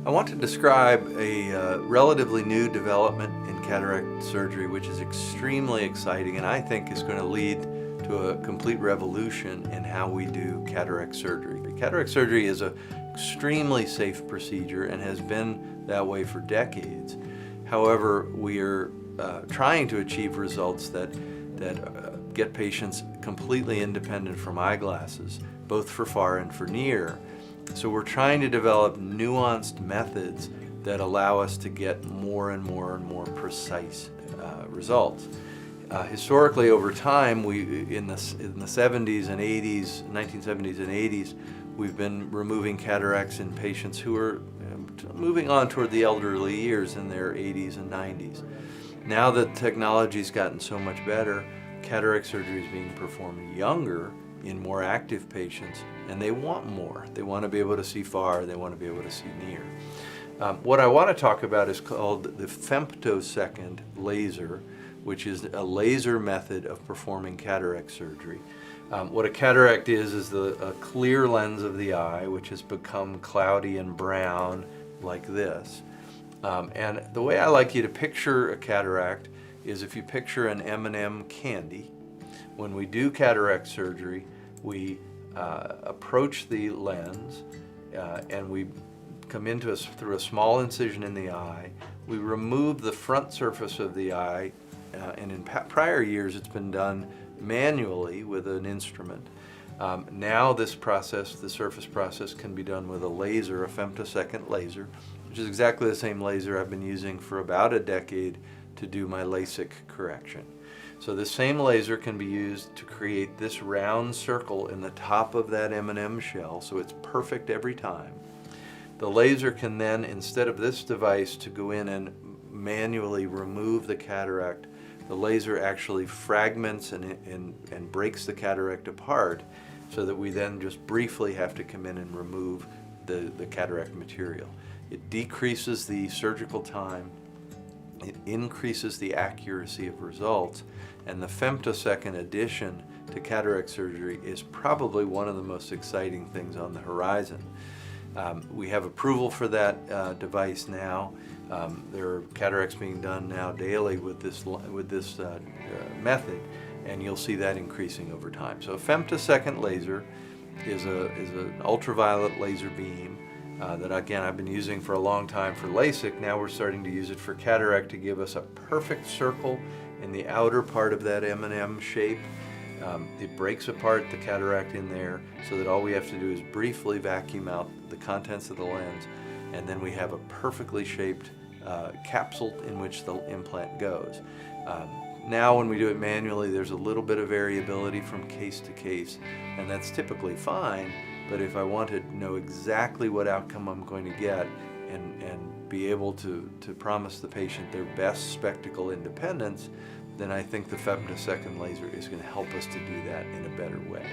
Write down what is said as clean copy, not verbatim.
I want to describe a relatively new development in cataract surgery, which is extremely exciting and I think is going to lead to a complete revolution in how we do cataract surgery. Cataract surgery is an extremely safe procedure and has been that way for decades. However, we are trying to achieve results that get patients completely independent from eyeglasses, both for far and for near. So we're trying to develop nuanced methods that allow us to get more and more and more precise results. Historically, over time, in the 70s and 80s, 1970s and 80s, we've been removing cataracts in patients who are moving on toward the elderly years in their 80s and 90s. Now that technology's gotten so much better, cataract surgery is being performed younger in more active patients, and they want more. They want to be able to see far, they want to be able to see near. What I want to talk about is called the Femtosecond Laser, which is a laser method of performing cataract surgery. What a cataract is a clear lens of the eye, which has become cloudy and brown like this. And the way I like you to picture a cataract is if you picture an M&M candy. When we do cataract surgery, we approach the lens and we come into through a small incision in the eye. We remove the front surface of the eye, and in prior years it's been done manually with an instrument. Now this process, the surface process, can be done with a laser, a femtosecond laser, which is exactly the same laser I've been using for about a decade to do my LASIK correction. So the same laser can be used to create this round circle in the top of that M&M shell, so it's perfect every time. The laser can then, instead of this device to go in and manually remove the cataract, the laser actually fragments and breaks the cataract apart, so that we then just briefly have to come in and remove the cataract material. It decreases the surgical time, it increases the accuracy of results, and the femtosecond addition to cataract surgery is probably one of the most exciting things on the horizon. We have approval for that device now. There are cataracts being done now daily with this method, and you'll see that increasing over time. So a femtosecond laser is an ultraviolet laser beam that, again, I've been using for a long time for LASIK. Now we're starting to use it for cataract to give us a perfect circle in the outer part of that M&M shape. It breaks apart the cataract in there so that all we have to do is briefly vacuum out the contents of the lens, and then we have a perfectly shaped capsule in which the implant goes. Now when we do it manually, there's a little bit of variability from case to case, and that's typically fine. But if I want to know exactly what outcome I'm going to get and be able to promise the patient their best spectacle independence, then I think the femtosecond laser is going to help us to do that in a better way.